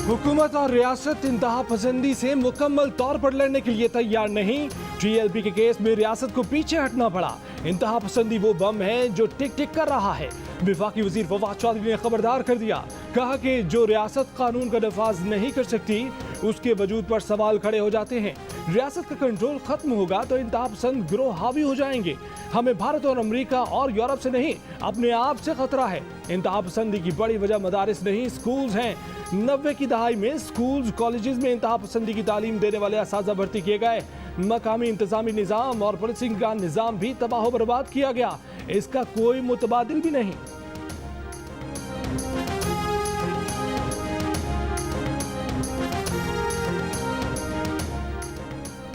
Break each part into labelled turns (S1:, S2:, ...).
S1: हुकूमत और रियासत इंतहा पसंदी से मुकम्मल तौर पर लड़ने के लिए तैयार नहीं। TLP के केस में रियासत को पीछे हटना पड़ा। इंतहा पसंदी वो बम है जो टिक टिक कर रहा है। वफाकी वजीर फवाद चौधरी ने खबरदार कर दिया, कहा कि जो रियासत कानून का नफाज नहीं कर सकती उसके वजूद पर सवाल खड़े हो जाते हैं। रियासत का कंट्रोल खत्म होगा तो इंतहा पसंद गिरोह हावी हो जाएंगे। हमें भारत और अमेरिका और यूरोप से नहीं, अपने आप से खतरा है। इंतहा पसंदी की बड़ी वजह मदारिस नहीं, स्कूल्स हैं। 90 की दहाई में स्कूल्स कॉलेजेस में इंतहा पसंदी की तालीम देने वाले असातिज़ा भर्ती किए गए। मकामी इंतजामी निज़ाम और पुलिसिंग का निज़ाम भी तबाह बर्बाद किया गया। इसका कोई मुतबादिल भी नहीं।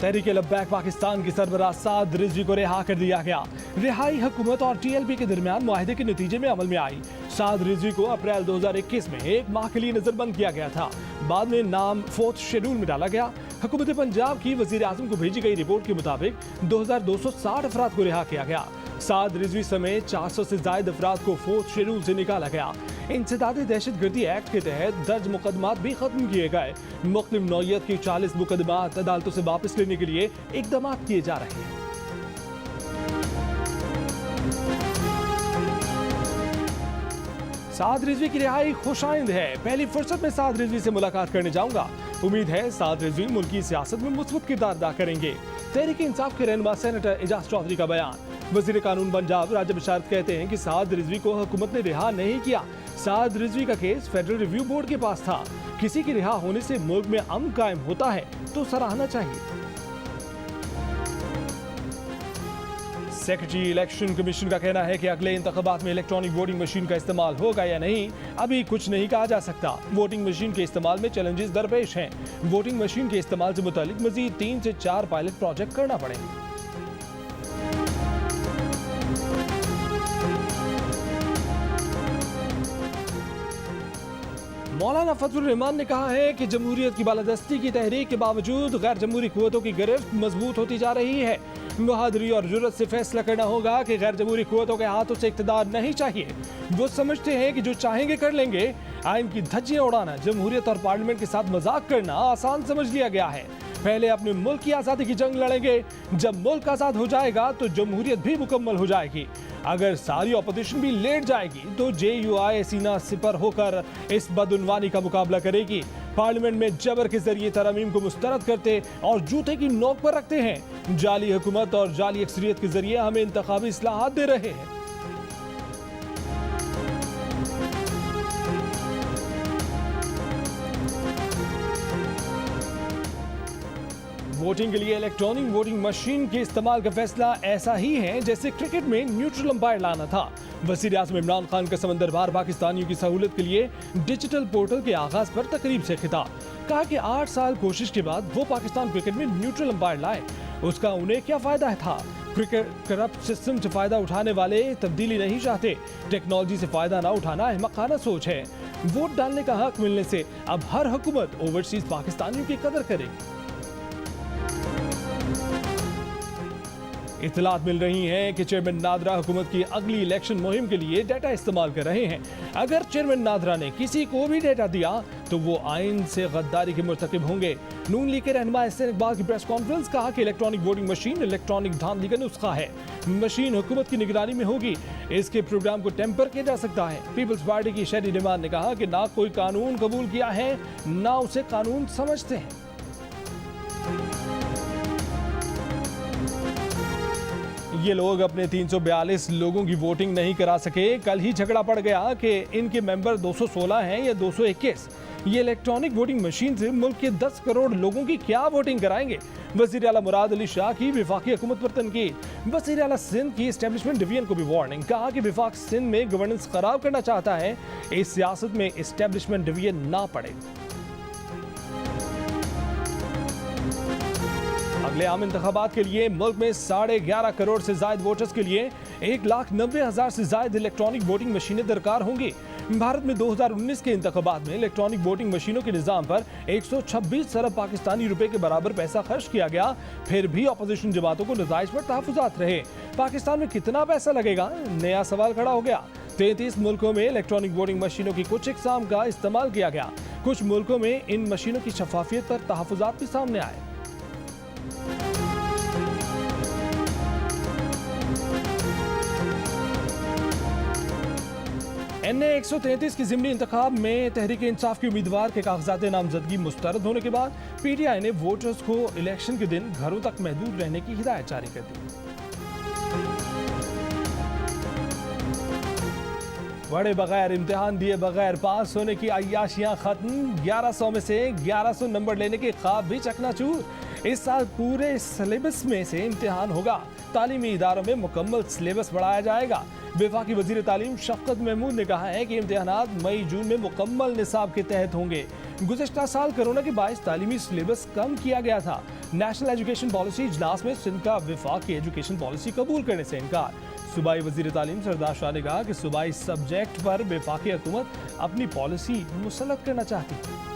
S1: तहरीके लब्बैक पाकिस्तान की सरबराह साद रिजवी को रिहा कर दिया गया। रिहाई हुकूमत और TLP के दरमियान मुआहदे के नतीजे में अमल में आई। साद रिजवी को अप्रैल 2021 में एक माह के लिए नजरबंद किया गया था। बाद में नाम 4th शेड्यूल में डाला गया। हुकूमत पंजाब की वजीर आजम को भेजी गई रिपोर्ट के मुताबिक 2260 अफराद को रिहा किया गया। साद रिजवी समेत 400 से ज्यादा अफराद को 4th शेड्यूल से निकाला गया। इंसदादी दहशतगर्दी एक्ट के तहत दर्ज मुकदमात भी खत्म किए गए। मुख्तलिफ नौयत की 40 मुकदमात अदालतों से वापस लेने के लिए इकदाम किए जा रहे हैं। साद रिजवी की रिहाई खुशाइंद है। पहली फुर्सत में साद रिजवी से मुलाकात करने जाऊंगा। उम्मीद है साद रिजवी मुल्की सियासत में मुस्बत किरदार अदा करेंगे। तहरीक इंसाफ के रहनुमा सेनेटर एजाज चौधरी का बयान। वजीर कानून पंजाब राजा बशारत कहते हैं कि साद रिजवी को हुकूमत ने रिहा नहीं किया। साद रिजवी का केस फेडरल रिव्यू बोर्ड के पास था। किसी के रिहा होने से मुल्क में अमन कायम होता है तो सराहना चाहिए। सेक्रेटरी इलेक्शन कमीशन का कहना है कि अगले इंतखाबात में इलेक्ट्रॉनिक वोटिंग मशीन का इस्तेमाल होगा या नहीं, अभी कुछ नहीं कहा जा सकता। वोटिंग मशीन के इस्तेमाल में चैलेंजेस दरपेश हैं। वोटिंग मशीन के इस्तेमाल से मुतालिक मजीद 3 से 4 पायलट प्रोजेक्ट करना पड़ेंगे। मौलाना फजलुर रहमान ने कहा है कि जमहूरियत की बालादस्ती की तहरीक के बावजूद गैर जमहूरी कुव्वतों की गिरफ्त मजबूत होती जा रही है। बहादुरी और जुर्रत से फैसला करना होगा कि गैर जमहूरी कुव्वतों के हाथों से इक़्तिदार नहीं चाहिए। वो समझते हैं कि जो चाहेंगे कर लेंगे। आइन की धज्जियां उड़ाना, जमहूरियत और पार्लियामेंट के साथ मजाक करना आसान समझ लिया गया है। पहले अपने मुल्क की आज़ादी की जंग लड़ेंगे। जब मुल्क आज़ाद हो जाएगा तो जमहूरियत भी मुकम्मल हो जाएगी। अगर सारी ऑपोजिशन भी लेट जाएगी तो JUI सीना सिपर होकर इस बदउनवानी का मुकाबला करेगी। पार्लियामेंट में जबर के जरिए तरमीम को मुस्तरद करते और जूते की नोक पर रखते हैं। जाली हुकूमत और जाली अक्सरियत के जरिए हमें इंतखाबी इस्लाहात दे रहे हैं। वोटिंग के लिए इलेक्ट्रॉनिक वोटिंग मशीन के इस्तेमाल का फैसला ऐसा ही है जैसे क्रिकेट में न्यूट्रल अंपायर लाना था। वज़ीर आज़म इमरान खान का समंदर पार पाकिस्तानियों की सहूलत के लिए डिजिटल पोर्टल के आगाज पर तकरीब से खिताब। कहा कि 8 साल कोशिश के बाद वो पाकिस्तान क्रिकेट में न्यूट्रल अंपायर लाए, उसका उन्हें क्या फायदा था। क्रिकेट करप्ट सिस्टम से फायदा उठाने वाले तब्दीली नहीं चाहते। टेक्नोलॉजी से फायदा ना उठाना अहमकाना सोच है। वोट डालने का हक मिलने से अब हर हुकूमत ओवरसीज पाकिस्तानियों की कदर करेगी। इत्तलात मिल रही हैं कि चेयरमैन नादरा हुकूमत की अगली इलेक्शन मुहिम के लिए डेटा इस्तेमाल कर रहे हैं। अगर चेयरमैन नादरा ने किसी को भी डेटा दिया तो वो आइन से गद्दारी के मुर्तकिब होंगे। नून लीग के रहनुमा एहसन इकबाल की प्रेस कॉन्फ्रेंस, कहा कि इलेक्ट्रॉनिक वोटिंग मशीन इलेक्ट्रॉनिक धांधली का नुस्खा है। मशीन हुकूमत की निगरानी में होगी। इसके प्रोग्राम को टेम्पर किया जा सकता है। पीपल्स पार्टी की शहरी रहमान ने कहा कि ना कोई कानून कबूल किया है ना उसे कानून समझते हैं। ये लोग अपने 342 लोगों की वोटिंग नहीं करा सके। कल ही झगड़ा पड़ गया कि इनके मेंबर 216 हैं या 221। ये इलेक्ट्रॉनिक वोटिंग मशीन से मुल्क के 10 करोड़ लोगों की क्या वोटिंग कराएंगे। वज़ीर आला मुराद अली शाह की वफाकी हुकूमत पर तनकीद। वज़ीर आला सिंध की एस्टेब्लिशमेंट डिवीजन को भी वार्निंग। कहा कि वफाक सिंध में गवर्नेंस खराब करना चाहता है। इस सियासत में एस्टेब्लिशमेंट डिवीजन ना पड़े। अगले आम इंतखाबात के लिए मुल्क में 11.5 करोड़ से ज्यादा वोटर्स के लिए 1,90,000 से ज्यादा इलेक्ट्रॉनिक वोटिंग मशीनें दरकार होंगी। भारत में 2019 के इंतखाबात में इलेक्ट्रॉनिक वोटिंग मशीनों के निजाम पर 126 अरब पाकिस्तानी रुपए के बराबर पैसा खर्च किया गया। फिर भी अपोजिशन जमातों को नताइज पर तहफुजात रहे। पाकिस्तान में कितना पैसा लगेगा, नया सवाल खड़ा हो गया। 33 मुल्कों में इलेक्ट्रॉनिक वोटिंग मशीनों की कुछ इकसाम का इस्तेमाल किया गया। कुछ मुल्कों में इन मशीनों की शफाफियत पर तहफुजात भी सामने आए। NA 133 की ज़िमनी इंतखाब में तहरीक इंसाफ के उम्मीदवार के कागजात नामजदगी मुस्तरद होने के बाद PTI ने वोटर्स को इलेक्शन के दिन घरों तक महदूद रहने की हिदायत जारी कर दी। पढ़े बगैर, इम्तिहान दिए बगैर पास होने की अय्याशियां खत्म। 1100 में से 1100 नंबर लेने के ख्वाब भी चकनाचूर। इस साल पूरे सिलेबस में से इम्तिहान होगा। तालीमी इदारों में मुकम्मल सिलेबस बढ़ाया जाएगा। वफाकी वजीर तालीम शफकत महमूद ने कहा है कि इम्तिहानात मई-जून में मुकम्मल निसाब के तहत होंगे। गुज़श्ता साल कोरोना के बायस तालीमी सिलेबस कम किया गया था। नेशनल एजुकेशन पॉलिसी इजलास में सिंध का वफाकी एजुकेशन पॉलिसी कबूल करने से इनकार। सूबाई वजीर तालीम सरदार शाह ने कहा कि सूबाई सब्जेक्ट पर वफाकी हुकूमत अपनी पॉलिसी मुसल्लत करना चाहती है।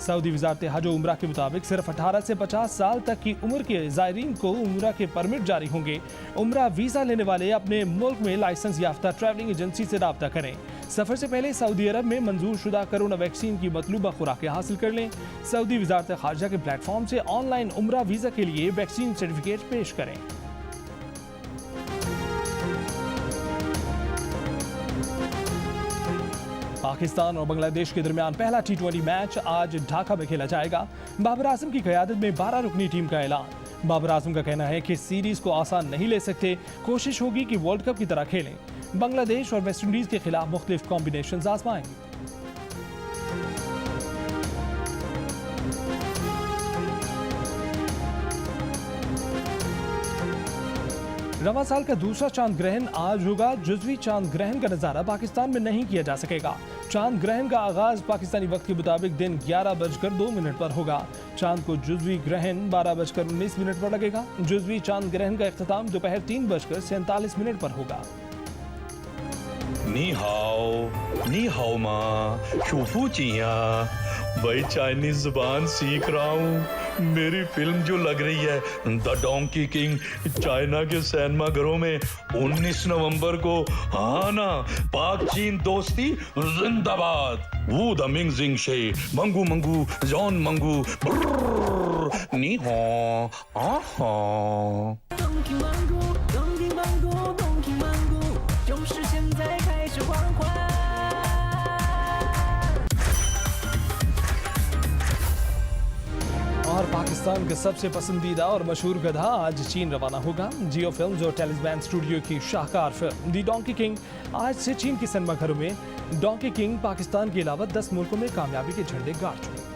S1: सऊदी वजारत हज और उम्रा के मुताबिक सिर्फ 18 से 50 साल तक की उम्र के ज़ायरीन को उम्रा के परमिट जारी होंगे। उम्रा वीज़ा लेने वाले अपने मुल्क में लाइसेंस याफ्ता ट्रैवलिंग एजेंसी से राब्ता करें। सफ़र से पहले सऊदी अरब में मंजूर शुदा कोरोना वैक्सीन की मतलूबा खुराकें हासिल कर लें। सऊदी वजारत खारजा के प्लेटफॉर्म से ऑनलाइन उम्रा वीज़ा के लिए वैक्सीन सर्टिफिकेट पेश करें। पाकिस्तान और बांग्लादेश के दरमियान पहला T20 मैच आज ढाका में खेला जाएगा। बाबर आजम की क़यादत में 12 रुकनी टीम का ऐलान। बाबर आजम का कहना है कि सीरीज को आसान नहीं ले सकते, कोशिश होगी कि वर्ल्ड कप की तरह खेलें। बांग्लादेश और वेस्ट इंडीज के खिलाफ मुख्तलिफ कॉम्बिनेशन आजमाएंगे। रवा साल का दूसरा चांद ग्रहण आज होगा। जुज़वी चांद ग्रहण का नज़ारा पाकिस्तान में नहीं किया जा सकेगा। चांद ग्रहण का आगाज पाकिस्तानी वक्त के मुताबिक दिन 11:02 पर होगा। चांद को जुज़वी ग्रहण 12:19 पर लगेगा। जुज़वी चांद ग्रहण का इख्तिताम दोपहर 3:47 पर होगा।
S2: 你好，你好吗？舒服जी भाई चाइनीज जुबान सीख रहा हूँ। मेरी फिल्म जो लग रही है द डोंकी किंग चाइना के सिनेमा घरों में 19 नवंबर को। हाँ ना, पाक चीन दोस्ती जिंदाबाद। वू द मिंग जिंग शे मंगू मंगू जॉन मंगू नी हो आहा।
S1: और पाकिस्तान का सबसे पसंदीदा और मशहूर गधा आज चीन रवाना होगा। जियो फिल्म्स और टेलीविजन स्टूडियो की शाहकार फिल्म दी डोंकी किंग आज से चीन के सिनेमा घरों में। डोंकी किंग पाकिस्तान के अलावा 10 मुल्कों में कामयाबी के झंडे गाड़ चुकी है।